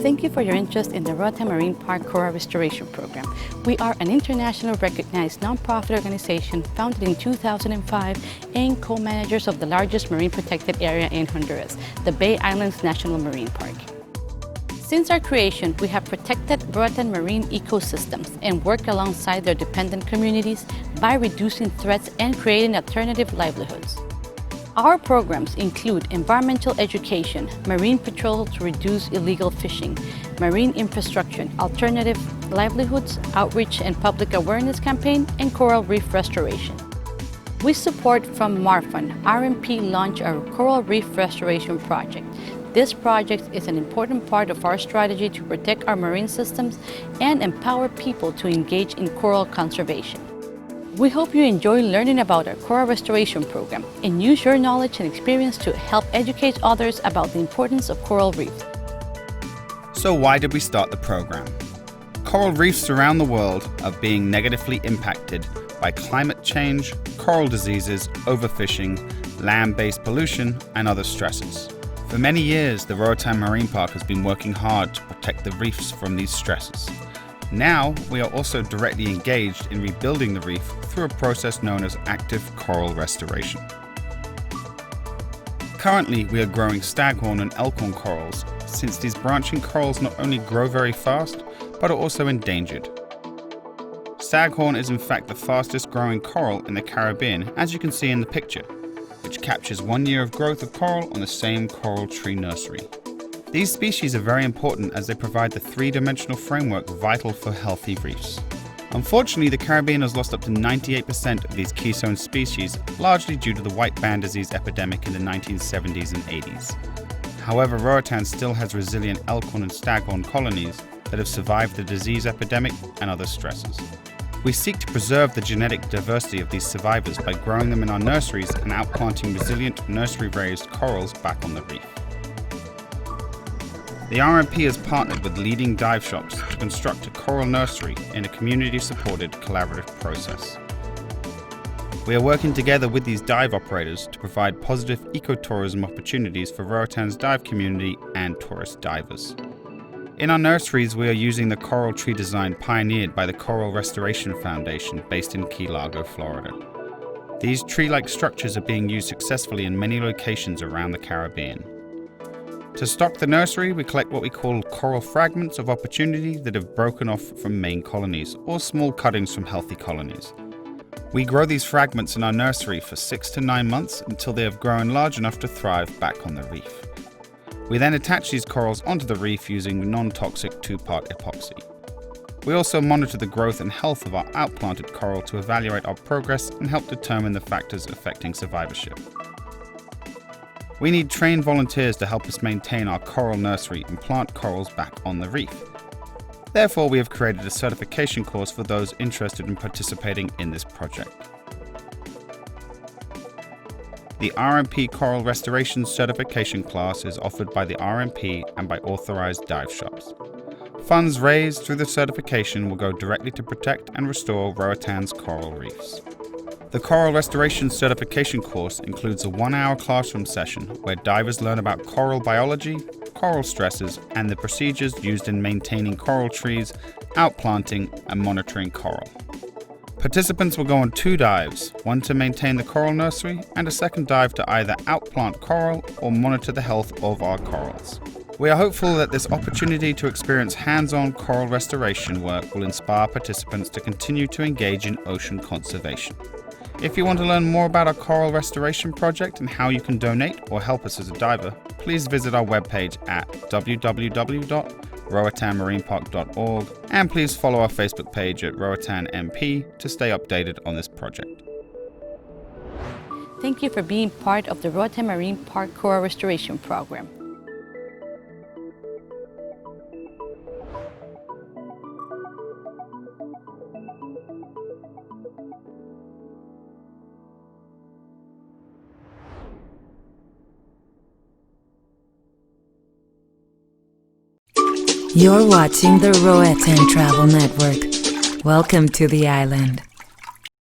Thank you for your interest in the Roatan Marine Park Coral Restoration Program. We are an internationally recognized nonprofit organization founded in 2005 and co-managers of the largest marine protected area in Honduras, the Bay Islands National Marine Park. Since our creation, we have protected Roatan marine ecosystems and worked alongside their dependent communities by reducing threats and creating alternative livelihoods. Our programs include environmental education, marine patrol to reduce illegal fishing, marine infrastructure, alternative livelihoods, outreach and public awareness campaign, and coral reef restoration. With support from MARFUN, RMP launched our Coral Reef Restoration Project. This project is an important part of our strategy to protect our marine systems and empower people to engage in coral conservation. We hope you enjoy learning about our coral restoration program and use your knowledge and experience to help educate others about the importance of coral reefs. So why did we start the program? Coral reefs around the world are being negatively impacted by climate change, coral diseases, overfishing, land-based pollution, and other stresses. For many years, the Roatan Marine Park has been working hard to protect the reefs from these stresses. Now, we are also directly engaged in rebuilding the reef through a process known as active coral restoration. Currently, we are growing staghorn and elkhorn corals, since these branching corals not only grow very fast, but are also endangered. Staghorn is in fact the fastest growing coral in the Caribbean, as you can see in the picture, which captures 1 year of growth of coral on the same coral tree nursery. These species are very important as they provide the three-dimensional framework vital for healthy reefs. Unfortunately, the Caribbean has lost up to 98% of these keystone species, largely due to the white band disease epidemic in the 1970s and 80s. However, Roatan still has resilient elkhorn and staghorn colonies that have survived the disease epidemic and other stresses. We seek to preserve the genetic diversity of these survivors by growing them in our nurseries and outplanting resilient nursery-raised corals back on the reef. The RMP has partnered with leading dive shops to construct a coral nursery in a community-supported collaborative process. We are working together with these dive operators to provide positive ecotourism opportunities for Roatan's dive community and tourist divers. In our nurseries, we are using the coral tree design pioneered by the Coral Restoration Foundation based in Key Largo, Florida. These tree-like structures are being used successfully in many locations around the Caribbean. To stock the nursery, we collect what we call coral fragments of opportunity that have broken off from main colonies, or small cuttings from healthy colonies. We grow these fragments in our nursery for 6 to 9 months until they have grown large enough to thrive back on the reef. We then attach these corals onto the reef using non-toxic 2-part epoxy. We also monitor the growth and health of our outplanted coral to evaluate our progress and help determine the factors affecting survivorship. We need trained volunteers to help us maintain our coral nursery and plant corals back on the reef. Therefore, we have created a certification course for those interested in participating in this project. The RMP Coral Restoration Certification class is offered by the RMP and by authorized dive shops. Funds raised through the certification will go directly to protect and restore Roatan's coral reefs. The Coral Restoration Certification course includes a 1-hour classroom session where divers learn about coral biology, coral stresses, and the procedures used in maintaining coral trees, outplanting, and monitoring coral. Participants will go on 2 dives, one to maintain the coral nursery and a second dive to either outplant coral or monitor the health of our corals. We are hopeful that this opportunity to experience hands-on coral restoration work will inspire participants to continue to engage in ocean conservation. If you want to learn more about our coral restoration project and how you can donate or help us as a diver, please visit our webpage at www.roatanmarinepark.org and please follow our Facebook page at Roatan MP to stay updated on this project. Thank you for being part of the Roatan Marine Park Coral Restoration Program. You're watching the Roatan Travel Network. Welcome to the island.